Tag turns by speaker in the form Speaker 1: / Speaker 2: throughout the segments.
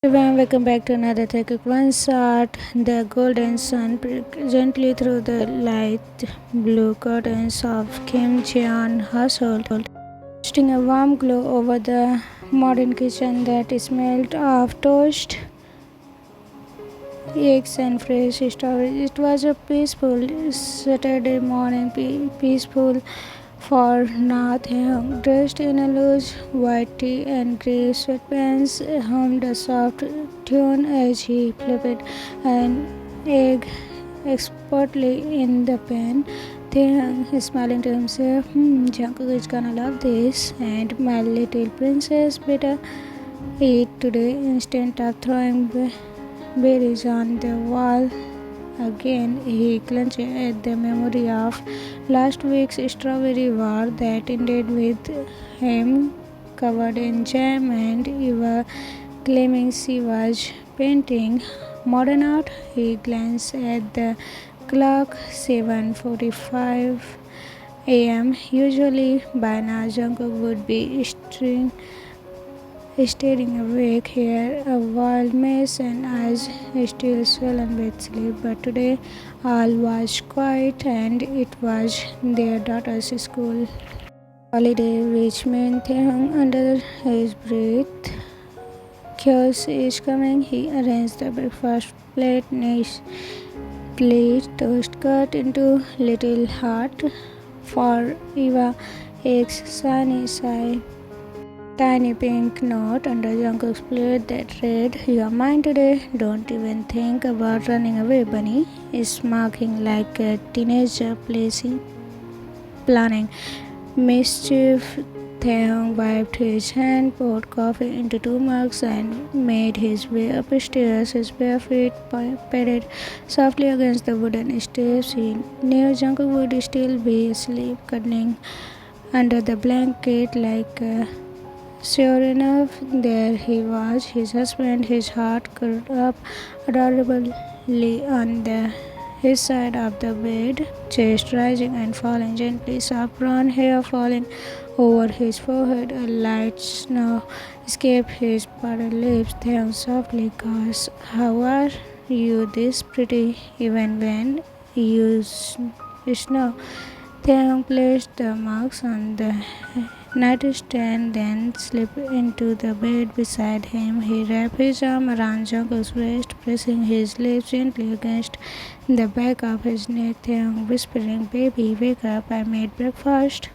Speaker 1: Everyone, welcome back to another taekook. One shot, the golden sun pricked gently through the light blue curtains of Kim Jeon household, casting a warm glow over the modern kitchen that smelled of toast, eggs, and fresh strawberries. It was a peaceful Saturday morning, peaceful for Na Taehyung, dressed in a loose white tee and grey sweatpants, hummed a soft tune as he flipped an egg expertly in the pan. Taehyung, smiling to himself, Jungkook is gonna love this, and my little princess better eat today instead of throwing berries on the wall. Again, he clenched at the memory of last week's strawberry war that ended with him covered in jam and Eva claiming she was painting modern art. He glanced at the clock, 7:45 a.m. Usually by now Jungkook would be staring awake here, a wild mess and eyes still swollen with sleep. But today all was quiet and it was their daughter's school holiday, which meant Taehyung under his breath. Chaos is coming. He arranged the breakfast plate neatly, toast cut into little heart for Eva, eggs sunny side. Tiny pink note under Jungkook's plate that read, "You're mine today. Don't even think about running away, bunny." Is marking like a teenager planning mischief. Taehyung wiped his hand, poured coffee into two mugs, and made his way upstairs. His bare feet padded softly against the wooden steps. He knew Jungkook would still be asleep, cuddling under the blanket like a Sure enough, there he was, his husband, his heart curled up adorably on his side of the bed, chest rising and falling gently, soft brown hair falling over his forehead. A light snow escaped his parted lips. Then softly gasped, "How are you this pretty even when you snow?" Taehyung placed the mugs on the nightstand, then slipped into the bed beside him. He wrapped his arm around Jungkook's waist, pressing his lips gently against the back of his neck. Taehyung whispering, "Baby, wake up, I made breakfast."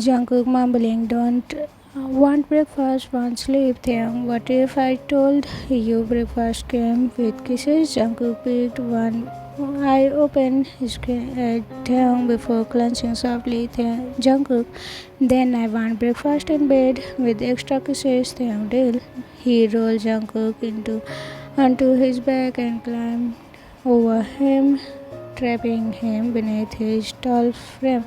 Speaker 1: Jungkook mumbling, "Don't want breakfast, want sleep." Taehyung, "What if I told you breakfast came with kisses?" Jungkook peeked one eye open, screamed at Taehyung before clenching softly. Jungkook, "Then I want breakfast in bed with extra kisses." Taehyung, "Deal." He rolled Jungkook onto his back and climbed over him, trapping him beneath his tall frame.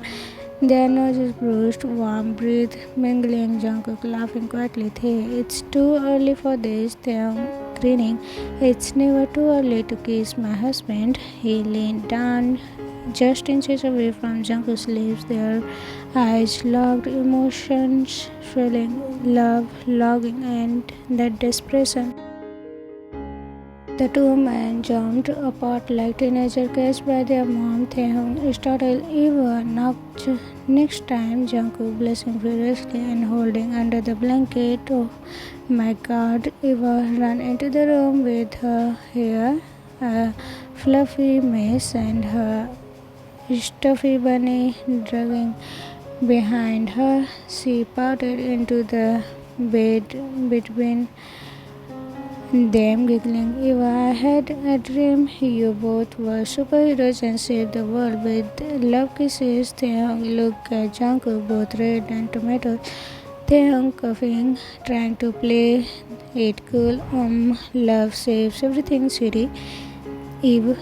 Speaker 1: Their noses bruised, warm breath mingling. Jungkook laughing quietly. "Hey, it's too early for this." Taehyung grinning, "It's never too early to kiss my husband." He leaned down just inches away from Jungkook's lips, their eyes locked, emotions swelling, love, longing, and that desperation. The two men jumped apart like teenagers catched by their mom. Taehyung startled Eva knocked next time. Jungkook blushing furiously and holding under the blanket. "Oh my god." Eva ran into the room with her hair a fluffy mess and her stuffy bunny dragging behind her. She pouted into the bed between them, giggling. "Eva, I had a dream you both were superheroes and saved the world with love kisses." Taehyung looked at Jungkook, both red and tomatoes. Taehyung coughing, trying to play it cool. Love saves everything, sweetie." Eve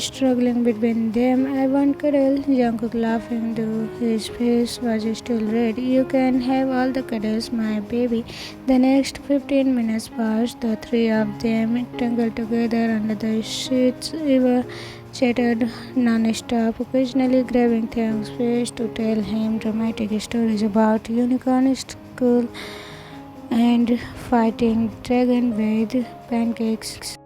Speaker 1: struggling between them. "I want cuddle." Jungkook laughing, though his face was still red. "You can have all the cuddles, my baby." The next 15 minutes passed. The three of them tangled together under the sheets. Eva chattered non-stop, occasionally grabbing Taehyung's face to tell him dramatic stories about unicorn school and fighting dragon with pancakes.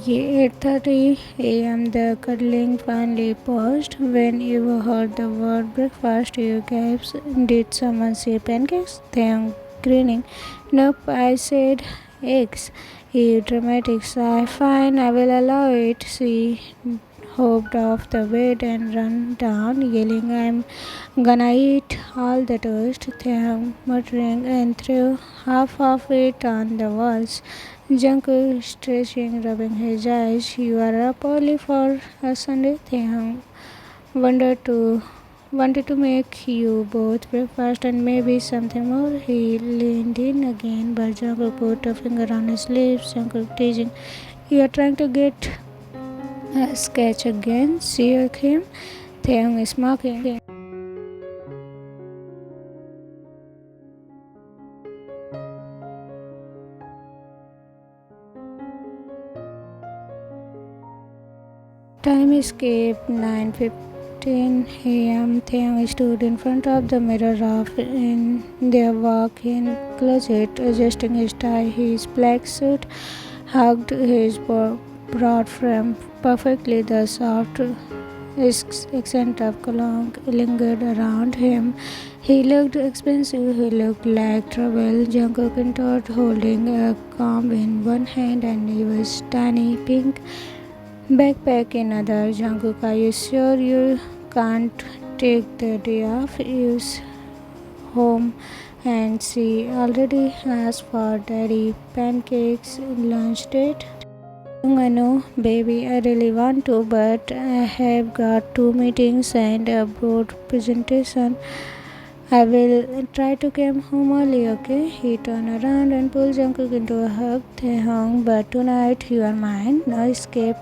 Speaker 1: Yeah, 8:30 a.m. The cuddling finally paused. When you heard the word breakfast, you gasped. Did someone say pancakes? Taehyung grinning. Nope, I said eggs. You dramatic sigh. Fine, I will allow it. She hopped off the bed and ran down, yelling, I'm gonna eat all the toast. Taehyung muttering and threw half of it on the walls. Jungkook stretching, rubbing his eyes. You are up early for a Sunday. Taehyung wanted to make you both breakfast and maybe something more. He leaned in again, but Jungkook put a finger on his lips. Jungkook teasing, you are trying to get a sketch again. See him. Taehyung is mocking. Time escape 9:15 a.m. Taehyung stood in front of the mirror of in their walk-in closet, adjusting his tie. His black suit hugged his broad frame perfectly. The soft accent of cologne lingered around him. He looked expensive. He looked like trouble. Jungkook entered holding a comb in one hand and his tiny pink backpack in other. Jungkook, are you sure you can't take the day off? Use home. And she already asked for daddy pancakes lunch date. I know, baby, I really want to, but I have got two meetings and a board presentation. I will try to come home early, okay? He turned around and pulled Jungkook into a hug. Taehyung, but tonight you are mine. No escape.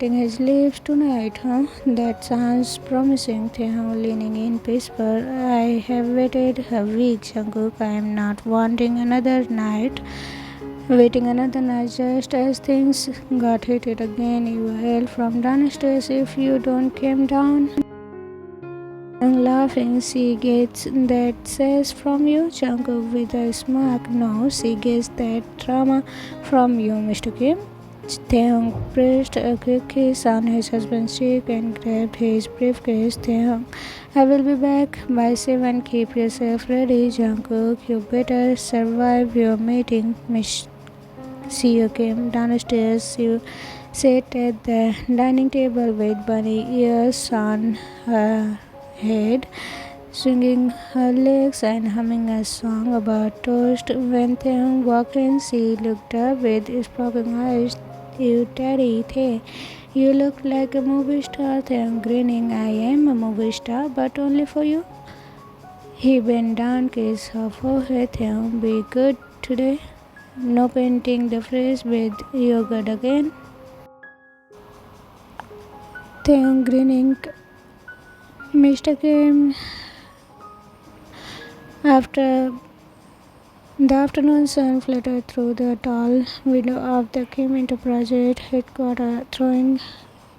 Speaker 1: Licking his lips tonight, huh? That sounds promising. Taehyung leaning in whisper. I have waited a week, Jungkook. I am not wanting another night. Waiting another night just as things got heated again. You hail from downstairs if you don't come down. I'm laughing. She gets that says from you, Jungkook with a smirk. No, she gets that drama from you, Mr. Kim. Taehyung pressed a quick kiss on his husband's cheek and grabbed his briefcase. Taehyung, I will be back by 7. Keep yourself ready, Jungkook. You better survive your meeting, Miss. She came downstairs. She sat at the dining table with bunny ears on her head, swinging her legs and humming a song about toast. When Taehyung walked in, she looked up with sparkling eyes. You daddy, Tae. You look like a movie star. Taehyung grinning. I am a movie star, but only for you. He bent down, kissed her forehead. Taehyung, be good today. No painting the face with yogurt again. Taehyung grinning. Mr. Kim, after the afternoon sun fluttered through the tall window of the Kim Enterprises headquarters, throwing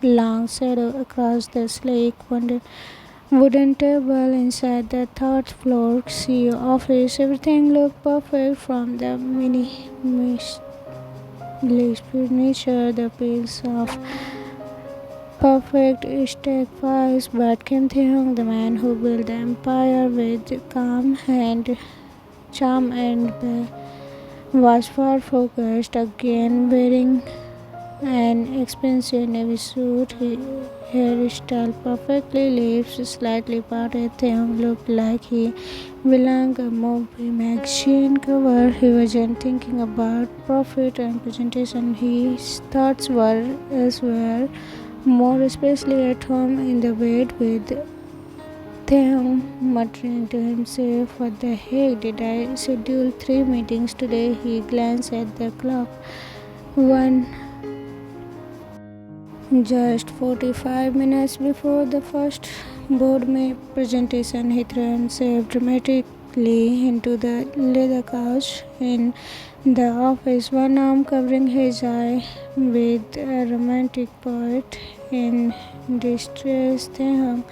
Speaker 1: long shadow across the sleek wooden table inside the third floor CEO office. Everything looked perfect from the minimalist furniture, the piles of perfect stack files, but Kim Tae-hyung, the man who built the empire with charm and was far focused again, wearing an expensive navy suit, hairstyle perfectly, lips slightly parted. Taehyung looked like he belonged a movie magazine cover. He wasn't thinking about profit and presentation. His thoughts were elsewhere, more especially at home in the bed with Taehyung muttering to himself, what the heck did I schedule 3 meetings today? He glanced at the clock. One Just 45 minutes before the first presentation, he threw himself dramatically into the leather couch in the office, one arm covering his eye with a romantic poet in distress. Taehyung,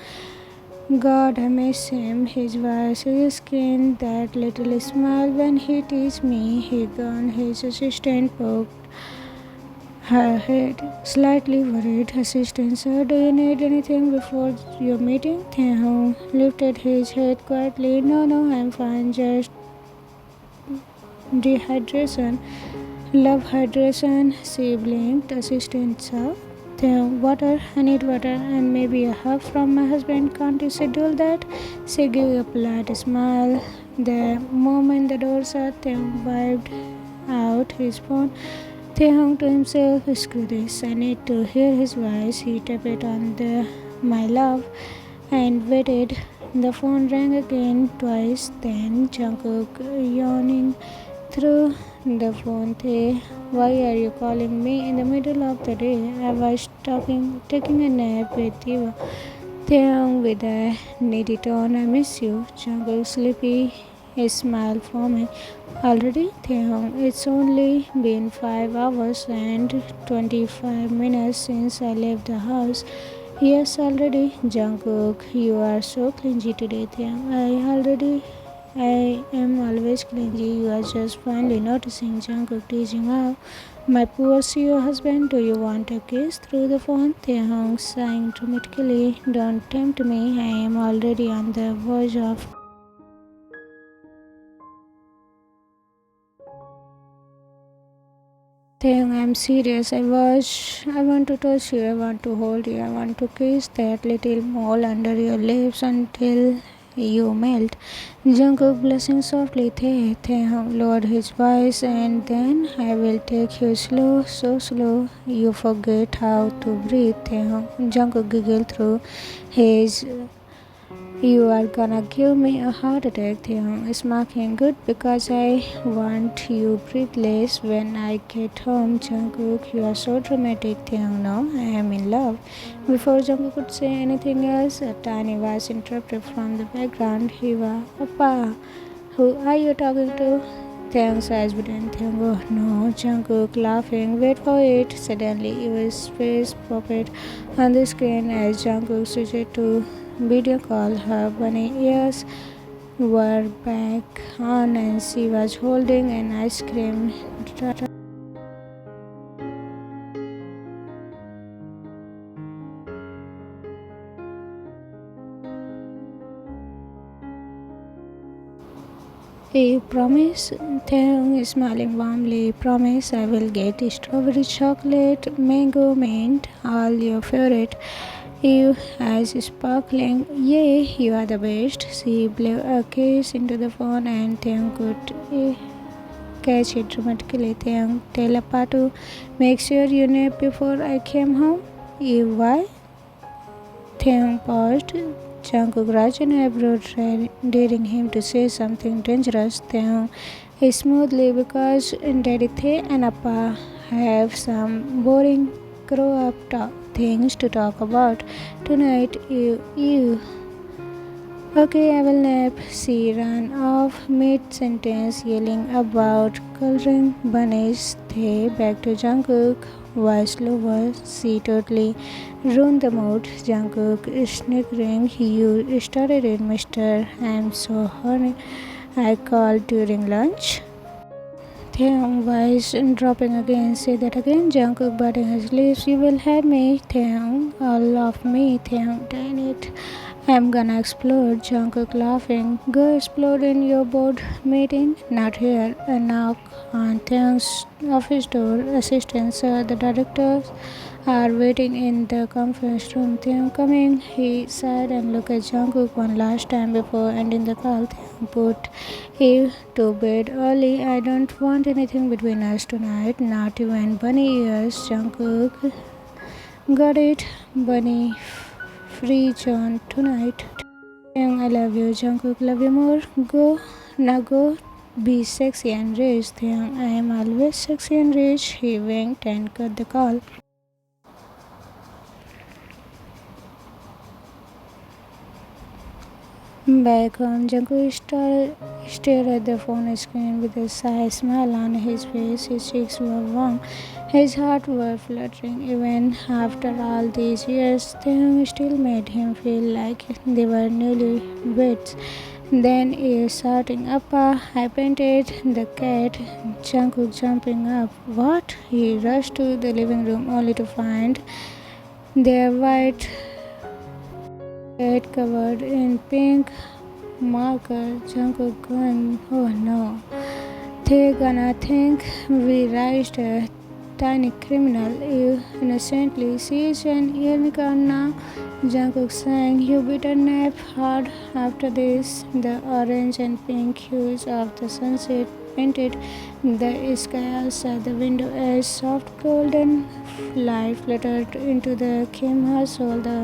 Speaker 1: God, I miss him. His voice, his skin, that little smile when he teased me. He gone. His assistant poked her head, slightly worried. Assistant, sir, do you need anything before your meeting? Taehyung lifted his head quietly. No, no, I'm fine. Just dehydration. Love hydration. She blinked. Assistant, sir. Taehyung, water. I need water and maybe a hug from my husband. Can't you schedule that? She gave a polite smile. The moment the door shut, Taehyung wiped out his phone. Taehyung to himself, screw this, I need to hear his voice. He tapped on the my love and waited. The phone rang again twice, then Jungkook yawning through the phone. Tae, why are you calling me in the middle of the day? I was taking a nap with you. Taehyung with a needy tone, I miss you. Jungkook sleepy, a smile forming. Already, Taehyung, it's only been 5 hours and 25 minutes since I left the house. Yes, already. Jungkook, you are so clingy today, Taehyung. I am always clingy. You are just finally noticing. Jungkook teasing out. My poor CEO husband, do you want a kiss through the phone? Taehyung sighing dramatically. Don't tempt me. I am already on the verge of. Taehyung, I'm serious. I want to touch you. I want to hold you. I want to kiss that little mole under your lips until you melt. Jungkook blushing softly. Taehyung lowered his voice, and then I will take you slow, so slow you forget how to breathe. Taehyung. Jungkook giggled through his. You are gonna give me a heart attack, Taehyung. Smirking good because I want you breathless when I get home. Jungkook, you are so dramatic, Taehyung. No, I am in love. Before Jungkook could say anything else, a tiny voice interrupted from the background. Hiwa, Papa, who are you talking to? Taehyung's eyes widened. Taehyung, oh no. Jungkook laughing. Wait for it. Suddenly, his face popped on the screen as Jungkook switched to video call. Her bunny ears were back on and she was holding an ice cream. You promise? Taehyung is smiling warmly. Promise I will get strawberry chocolate, mango mint, all your favorite. You eyes sparkling. Yay, you are the best. She blew a kiss into the phone and Taehyung could catch it dramatically. Taehyung, tell Appa to make sure you nap before I came home. You why? Taehyung paused. Jungkook raised an eyebrow, daring him to say something dangerous. Taehyung smoothly because Daddy Tae and Appa have some boring grow-up things to talk about tonight. You. Okay, I will nap. She ran off mid-sentence, yelling about coloring bunnies. They back to Jungkook. Voice lower. She totally ruined the mood. Jungkook snickering. You started it, mister. I'm so horny. I called during lunch. Taehyung voice dropping again. Say that again. Jungkook biting his lips. You will have me, Taehyung. All of me, Taehyung. Dang it. I'm gonna explode. Jungkook laughing. Go explode in your board meeting. Not here. A knock on Taehyung's office door. Assistant, sir, the directors are waiting in the conference room. Taehyung coming. He sighed and looked at Jungkook one last time before ending the call. Taehyung put you to bed early. I don't want anything between us tonight. Not even bunny ears. Jungkook. Got it. Bunny free John tonight. Taehyung, I love you. Jungkook, love you more. Go. Now go. Be sexy and rich. Taehyung, I am always sexy and rich. He winked and cut the call. Back home, Jungkook stared at the phone screen with a shy smile on his face. His cheeks were warm, his heart was fluttering. Even after all these years, Taehyung still made him feel like they were newlyweds. Then is shouting, "Appa, I painted the cat." Jungkook jumping up. What? He rushed to the living room only to find their white cat covered in pink marker. Jungkook going, "Oh no, they gonna think we raised a tiny criminal. You innocently. She is an unicorn now." Jungkook sang, "You better nap hard after this." The orange and pink hues of the sunset painted the sky outside the window as soft golden light fluttered into the Kim household. The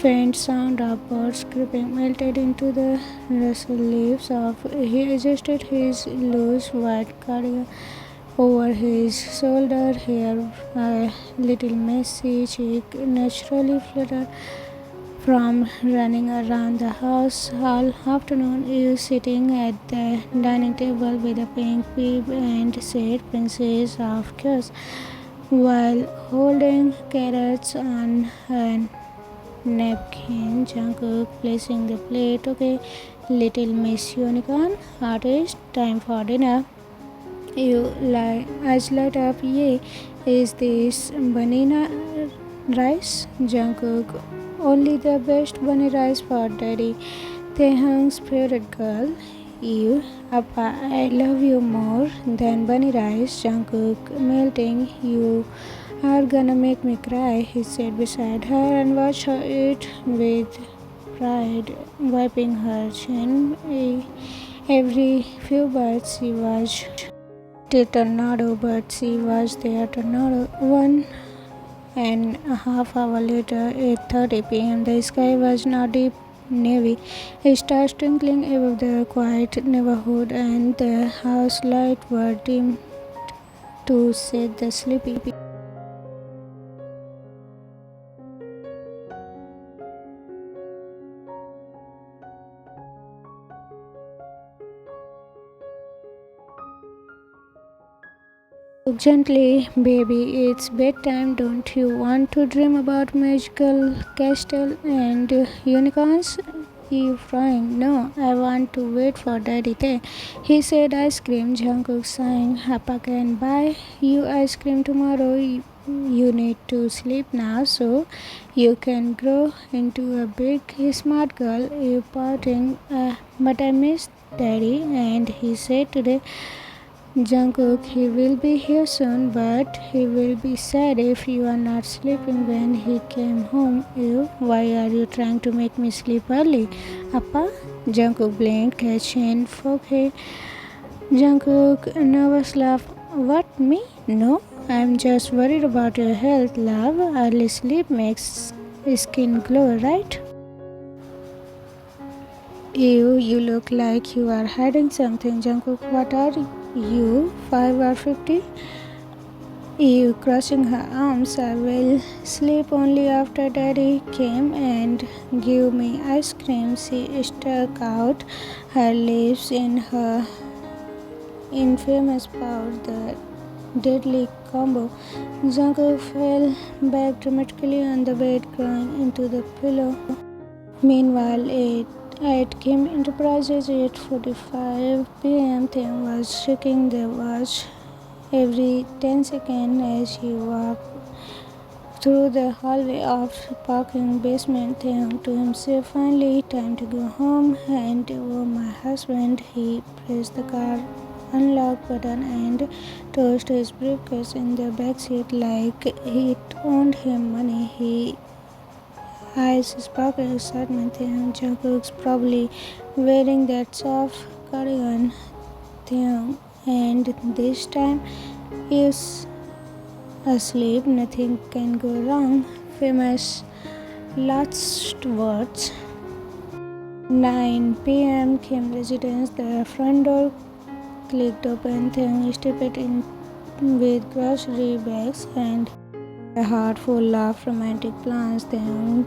Speaker 1: faint sound of birds creeping melted into the rustled leaves of. He adjusted his loose white cardigan over his shoulder. Hair a little messy, cheek naturally fluttered from running around the house all afternoon. You sitting at the dining table with a pink bib and said "Princess of Chaos" while holding carrots on a napkin. Jungkook placing the plate. "Okay, little Miss Unicorn artist, time for dinner." You eyes light up. "Yay, is this banana rice?" Jungkook, "Only the best bunny rice for daddy, Taehyung's favorite girl." "You, Appa, I love you more than bunny rice." Jungkook, melting. "You are gonna make me cry," he said beside her and watched her eat with pride, wiping her chin. Every few bites she was the tornado, but she was their tornado. 1.5 hours later, 8:30 p.m., the sky was now deep navy. Stars twinkling above the quiet neighborhood, and the house lights were dimmed to set the sleepy. Gently, "Baby, it's bedtime. Don't you want to dream about magical castle and unicorns?" You frying. "No, I want to wait for Daddy Tay." He said ice cream. Jungkook sighing, "Papa can buy you ice cream tomorrow. You need to sleep now so you can grow into a big smart girl." You pouting, "But I miss Daddy." And he said today, Jungkook, "He will be here soon, but he will be sad if you are not sleeping when he came home." You, "Why are you trying to make me sleep early, Appa?" Jungkook blinked, catching forehead. Jungkook, nervous laugh. "What, me? No, I'm just worried about your health, love. Early sleep makes skin glow, right?" You look like you are hiding something. Jungkook, "What are you, 5 or 50? You crossing her arms. "I will sleep only after Daddy came and give me ice cream." She stuck out her lips in her infamous pout, the deadly combo. Jungkook fell back dramatically on the bed, crying into the pillow. Meanwhile, at Kim Enterprises, 8:45 p.m., Taehyung was checking the watch every 10 seconds as he walked through the hallway of parking basement. Taehyung to himself, "Finally, time to go home." And "Oh, my husband." He pressed the car unlock button and tossed his briefcase in the backseat like it owed him money. He eyes sparkled excitement. Jungkook's probably wearing that soft cardigan thing, and this time is asleep. Nothing can go wrong. Famous last words. 9 p.m. Kim residence. The front door clicked open. Taehyung stepped in with grocery bags and a heart full of romantic plans. Taehyung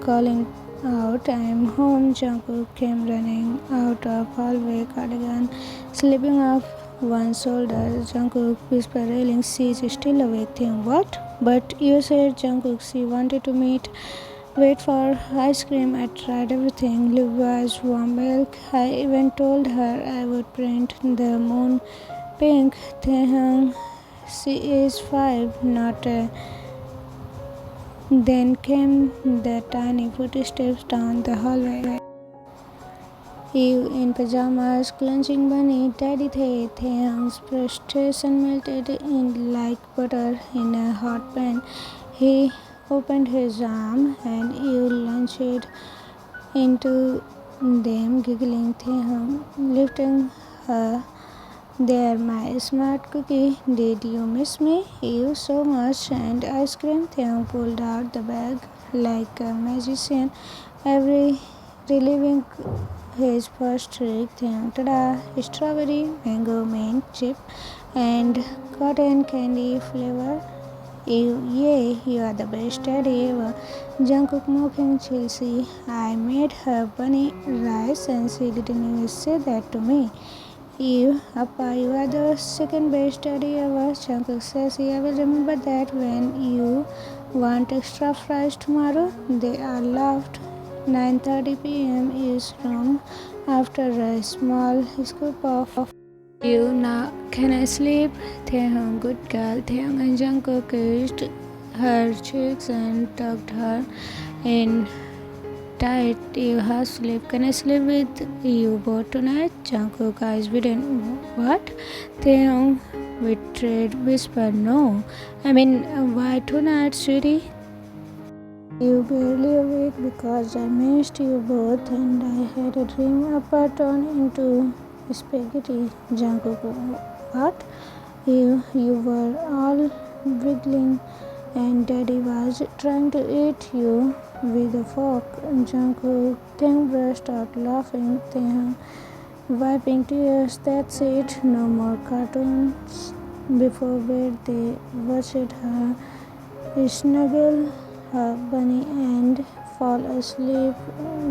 Speaker 1: calling out, I'm home. Jungkook came running out of hallway, cardigan slipping off one shoulder. Jungkook whispered, railing, she's still awake. Taehyung, what? But you said Jungkook, she wanted to wait for ice cream. I tried everything. Levi's warm milk. I even told her I would print the moon pink. Taehyung, she is 5, not a. Then came the tiny footsteps down the hallway. Eve in pajamas, clenching bunny, Daddy Taehyung's frustration melted in like butter in a hot pan. He opened his arm and Eve launched into them, giggling. Taehyung lifting her. There, my smart cookie. Did you miss me? You so much. And ice cream. Taehyung pulled out the bag like a magician, every relieving his first trick. Taehyung, tada! Strawberry, mango, mint chip, and cotton candy flavor. Yay, you are the best daddy ever. Jungkook mocking Chelsea. I made her bunny rice and she didn't even say that to me. Appa, you are the second best daddy ever. Jungkook says, I will remember that when you want extra fries tomorrow. They are laughed. 9:30 p.m. is room after a small scoop of you. Now can I sleep? Taehyung, good girl. Taehyung and Jungkook kissed her cheeks and tucked her in tight. You have sleep. Can I sleep with you both tonight? Jungkook eyes widen. What? Taehyung betrayed whispered, no. Why tonight, sweetie? You barely awake because I missed you both and I had a dream Appa turned into spaghetti. Jungkook, what? You were all wiggling and Daddy was trying to eat you with a fork. Jungkook then burst out laughing. Taehyung wiping tears. That's it. No more cartoons. Before bed, they watched her snuggle her bunny and fall asleep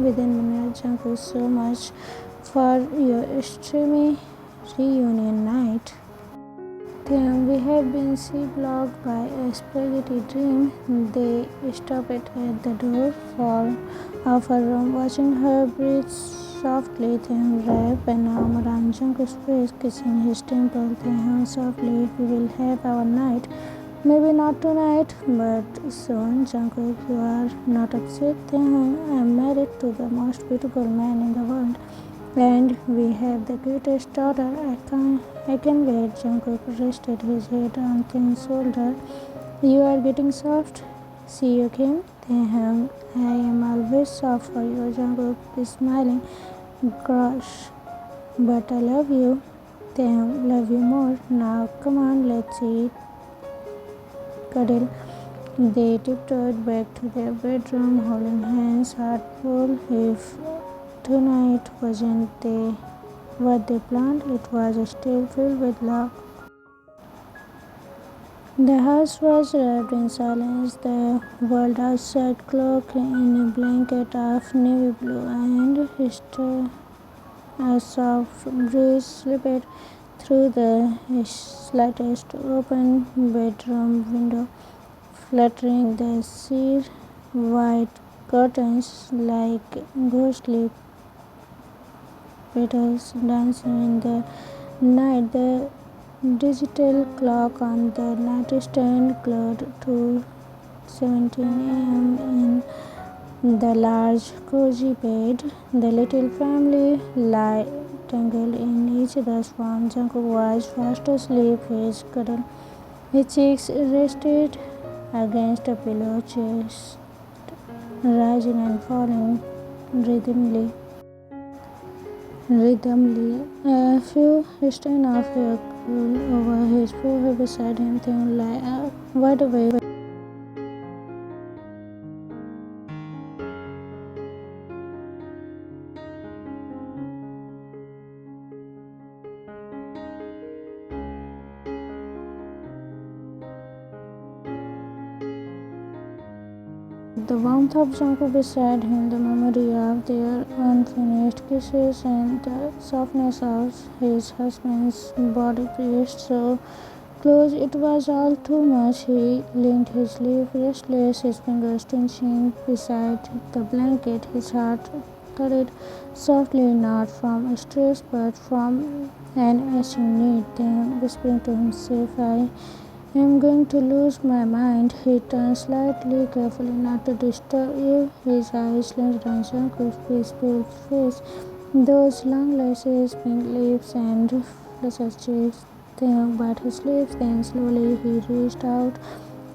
Speaker 1: within minutes. Jungkook, so much for your streamy reunion night. Then we have been C-blocked by a spaghetti dream. They stopped at the door of her room, watching her breathe softly. Then wrap an arm around Jungkook's waist, kissing his temple. Then softly, we will have our night. Maybe not tonight, but soon. Jungkook, you are not upset. Then I'm married to the most beautiful man in the world. And we have the greatest daughter. I can wait. Jungkook rested his head on Taehyung's shoulder. You are getting soft. See you, Kim. Taehyung, I am always soft for you. Jungkook is smiling. Gosh, but I love you. Taehyung, love you more. Now come on, let's eat. Cuddle. They tiptoed back to their bedroom, holding hands, heart full. If tonight wasn't what they planned, it was still filled with love. The house was wrapped in silence. The world outside cloaked in a blanket of navy blue, and a soft breeze slipped through the slightest open bedroom window, fluttering the sheer white curtains like ghostly petals dancing in the night. The digital clock on the nightstand glowed 2:17 a.m. in the large, cozy bed. The little family lay tangled in each other's arms. Jungkook was fast asleep. His cheeks rested against a pillow, chest rising and falling rhythmically. A few strands of hair curled over his forehead beside him. Taehyung lay wide awake. The warmth of Jungkook beside him, the memory of their unfinished kisses, and the softness of his husband's body pressed so close it was all too much. He leaned his sleeve restless, his fingers twitching beside the blanket. His heart thudded softly, not from stress but from an aching need. Then, whispering to himself, I am going to lose my mind. He turned slightly, carefully not to disturb you. His eyes landed on Jungkook's peaceful face, those long lashes, pink lips, and flushed cheeks. Taehyung bit his lips, then slowly he reached out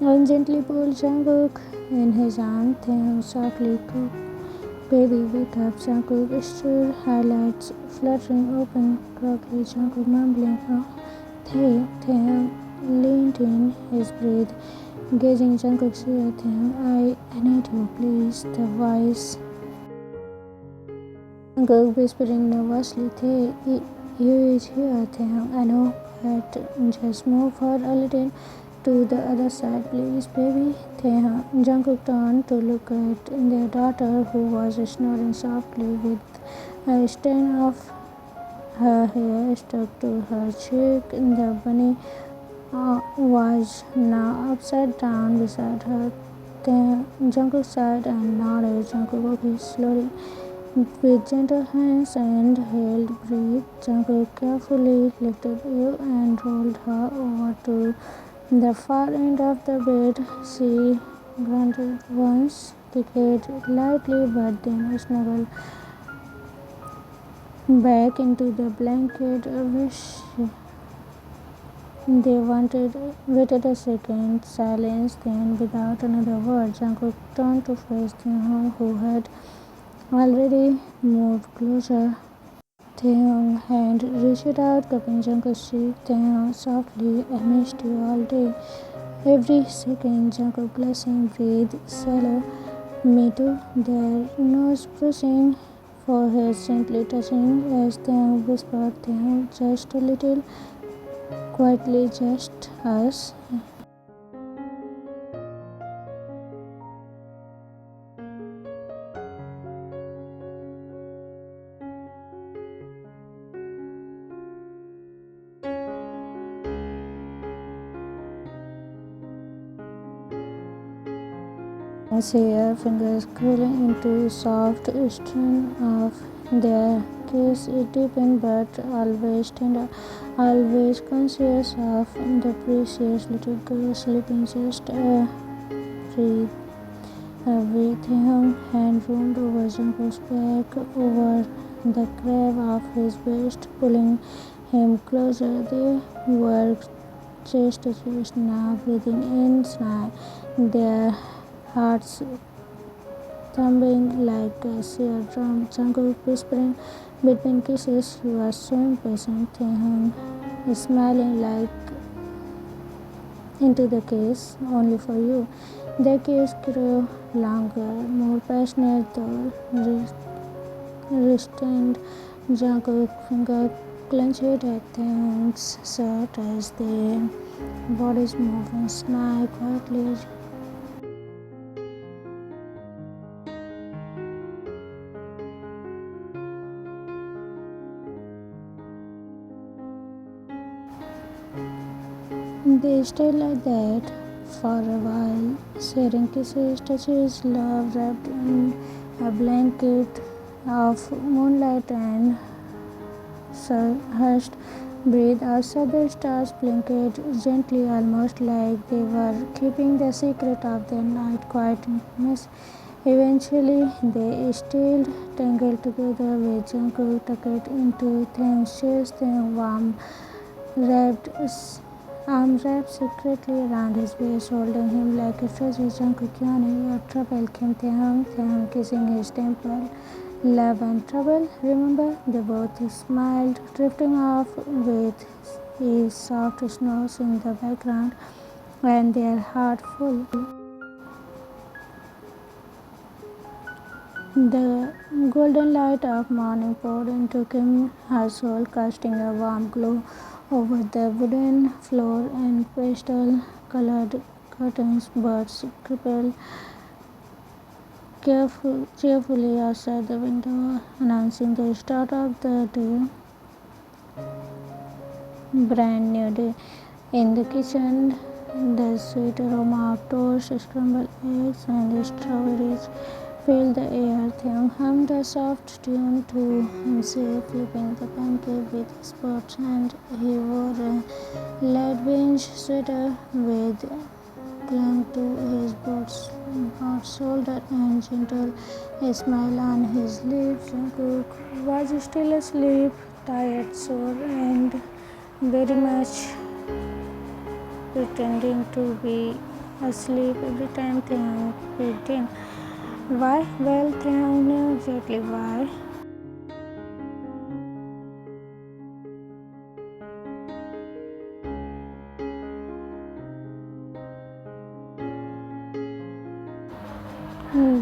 Speaker 1: and gently pulled Jungkook in his arms. Taehyung softly cooed, "Baby, wake up." Jungkook stirred, eyelids fluttering open, quickly. Jungkook mumbling, "Oh, Taehyung leaned in, his breath gazing Jungkook's ear. Taehyung, I need you, please." The voice Jungkook whispering nervously, You is here, Taehyung. I know, but just move her a little to the other side, please, baby." Taehyung. Jungkook turned to look at their daughter, who was snoring softly with a strand of her hair stuck to her cheek. The bunny was now upside down beside her. Then Jungkook sighed and nodded. Jungkook, okay, slowly. With gentle hands and held breath, Jungkook carefully lifted you and rolled her over to the far end of the bed. She grunted once, kicked lightly, but then snuggled back into the blanket. They waited a second, silence, then without another word, Jungkook turned to face Taehyung, who had already moved closer. Taehyung's hand reached out, cupping Jungkook's cheek. Taehyung softly, "I missed you all day." Every second, Jungkook blushing, breathed shallow. "Me too." Their nose brushing, foreheads gently touching as Taehyung whispered, "Taehyung, just a little." Quietly, "Just us." Her fingers curling into soft string of their kiss. It deepened, but always tender, always conscious of the precious little girl sleeping just a breath away. Taehyung hand roamed over Jungkook's back, over the curve of his waist, pulling him closer. They were chest to chest now, breathing in, their hearts thumping like a sheer drum. Jungkook whispering between kisses, "You are so impatient." Taehyung smiling like into the kiss, "Only for you." The kiss grew longer, more passionate, though restrained. Jungkook's finger clenched at Taehyung's shirt as their bodies moved and smiled quietly. They stayed like that for a while, sharing kisses, touches, love wrapped in a blanket of moonlight and hushed breathe. Outside the stars blinked gently, almost like they were keeping the secret of their night quietness. Eventually, they still tangled together with Jungkook tucked into Taehyung's chest and wrapped arm wrapped secretly around his waist, holding him like a treasure. Jungkook yawning, "Your trouble," came Taehyung kissing his temple. "Love and trouble, remember?" They both smiled, drifting off with his soft snores in the background and their heart full. The golden light of morning poured into Kim household, casting a warm glow over the wooden floor and pastel-colored curtains. Birds cheerfully outside the window, announcing the start of the day. Brand new day. In the kitchen, the sweet aroma of toast, scrambled eggs, and strawberries filled the air. Taehyung hummed a soft tune to himself, flipping the pancake with spots, and he wore a light beige sweater with clung to his broad shoulder and gentle smile on his lips. Jungkook was still asleep, tired, sore, and very much pretending to be asleep every time Taehyung peeked in. Why? Well, Taehyung knew exactly why.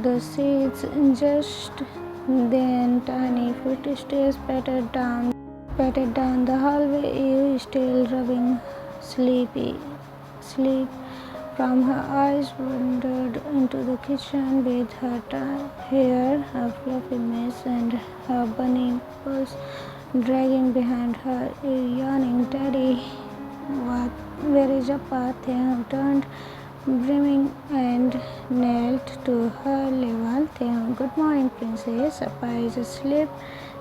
Speaker 1: The seeds just then tiny footsteps pattered down the hallway. Eve, still rubbing sleep from her eyes, wandered into the kitchen with her hair a fluffy mess and her bunny purse dragging behind her. Yawning, Daddy, where is Appa? Taehyung turned, brimming, and knelt to her level. Taehyung, good morning, princess. Appa is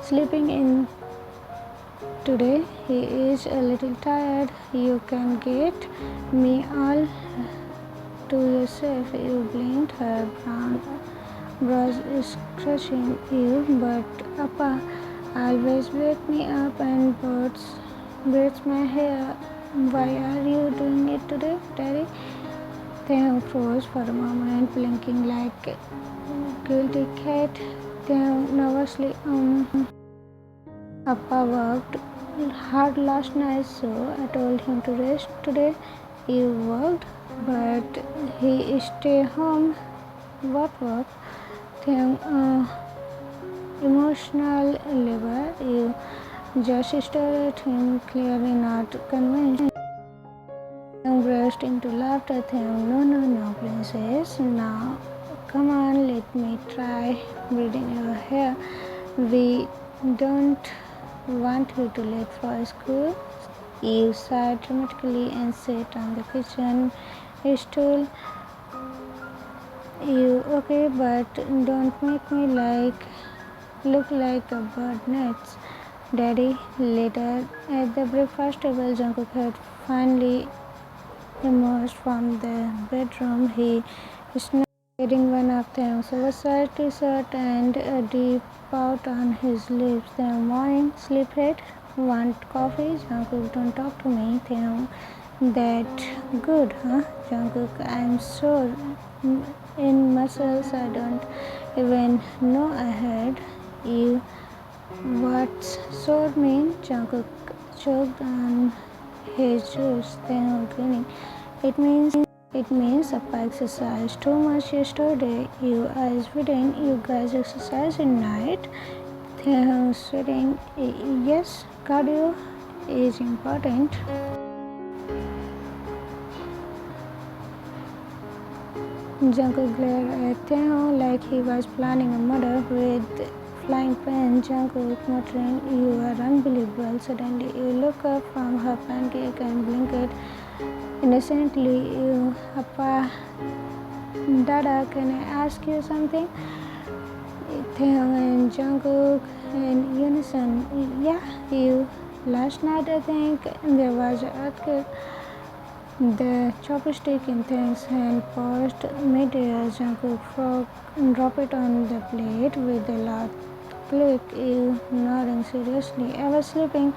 Speaker 1: sleeping in today. He is a little tired. You can get me all to yourself. You blinked, her brown brows scratching you, but Appa always wake me up and braids my hair. Why are you doing it today, Daddy? Taehyung froze for a moment, blinking like a guilty cat. Taehyung nervously, Appa worked hard last night, so I told him to rest today. You worked, but he stay home. What work? Taehyung, emotional labor. You just stared at him, clearly not convinced. Taehyung burst into laughter. Taehyung, no, princess. Now, come on, let me try braiding your hair. We don't want you to late for school. Eve sighed dramatically and sat on the kitchen stool. You okay, but don't make me look like a bird nuts. Daddy, later at the breakfast table, Jungkook had finally emerged from the bedroom. He snuggled, wearing one of Taehyung's oversized t-shirt and a deep pout on his lips. The morning sleephead, want coffee? Jungkook, don't talk to me. Taehyung, that good, huh? Jungkook, I'm sore in muscles I don't even know I had. You, what's sore mean? Jungkook choked on his juice. Taehyung, grinning. It means Appa exercised too much yesterday. You eyes reading. You guys exercise at night. Taehyung sweating. Yes, cardio is important. Jungkook glared at Taehyung like he was planning a murder with flying pen. Jungkook muttering, you are unbelievable. Suddenly you look up from her pancake and blinked innocently. You, Appa, Dada, can I ask you something? Taehyung and Jungkook in unison. Yeah, you. Last night I think there was an earthquake. The chopstick in Taehyung's hand paused mid-air. Jungkook dropped it on the plate with a loud click. You nodding seriously. I was sleeping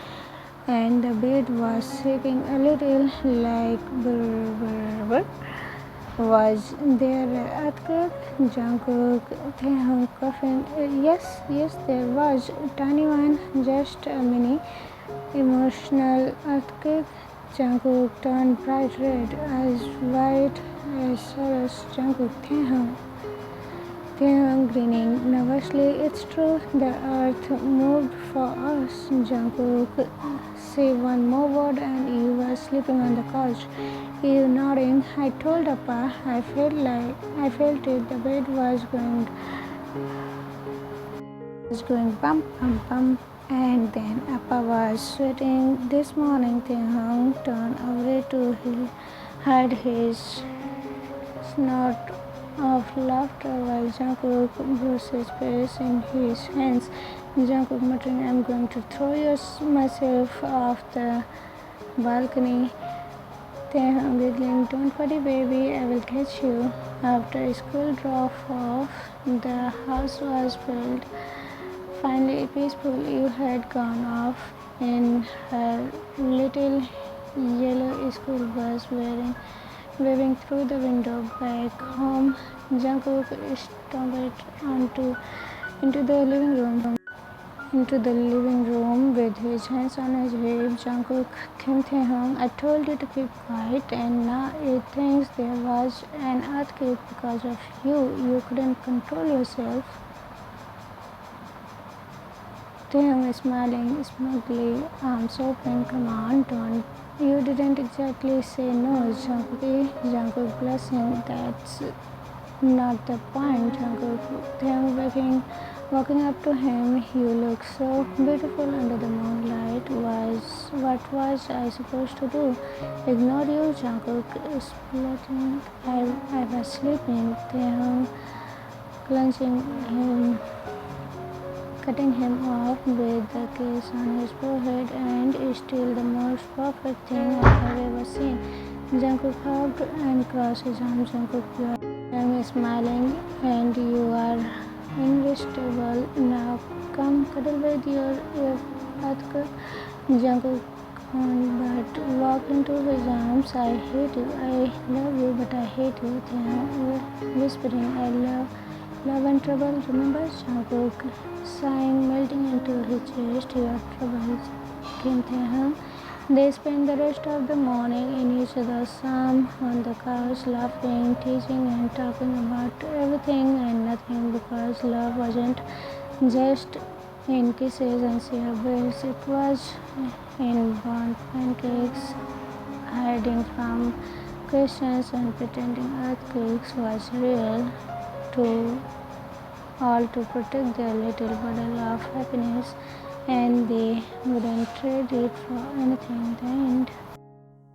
Speaker 1: and the bed was shaking a little like brr, brr, brr. Was there an earthquake? Jungkook, Taehyung coughing. Yes, there was. Tiny one, just a mini emotional earthquake. Jungkook turned bright red, eyes wide as Sarah's. Jungkook, Taehyung. Taehyung grinning nervously. It's true, the earth moved for us. Jungkook, say one more word and you were sleeping on the couch. You nodding. I told Appa. I felt it. The bed was going bump bump bump, and then Appa was sweating. This morning, Taehyung turned away to hide his snort of laughter while Jungkook brushed his face in his hands. Jungkook muttering, I'm going to throw myself off the balcony. Taehyung giggling, don't worry baby, I will catch you. After school drop off, the house was filled. Finally peaceful, you had gone off in her little yellow school bus waving through the window. Back home, Jungkook stumbled into the living room with his hands on his hips. Jungkook, Kim Taehyung, I told you to keep quiet, and now it thinks there was an earthquake because of you. You couldn't control yourself. Taehyung is smiling smugly, arms open. Come on, don't. You didn't exactly say no, Jungkook blushing. That's not the point. Taehyung walking up to him. You look so beautiful under the moonlight. What was I supposed to do? Ignore you, Jungkook splutting. I was sleeping. Taehyung clenching him, cutting him off with the kiss on his forehead, and is still the most perfect thing I have ever seen. Jungkook hugged and crossed his arms. Jungkook, Taehyung is smiling, and you are irresistible. Now come cuddle with your earthquake. Jungkook but walked into his arms. I hate you. I love you, but I hate you. Taehyung whispering, I love and trouble. Remember, Jungkook sighing, melting into his chest. Your troubles, Kim Taehyung. They spent the rest of the morning in each other's arms on the couch, laughing, teasing, and talking about everything and nothing, because love wasn't just in kisses and shared beds. It was in burnt pancakes, hiding from questions, and pretending earthquakes was real to all to protect their little bundle of happiness, and they wouldn't trade it for anything. The end.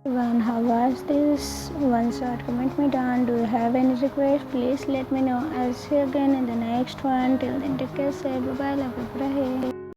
Speaker 1: Everyone, how was this? One short comment me down. Do you have any requests? Please let me know. I'll see you again in the next one. Till then, take care. Say bye bye. Love you. Bye.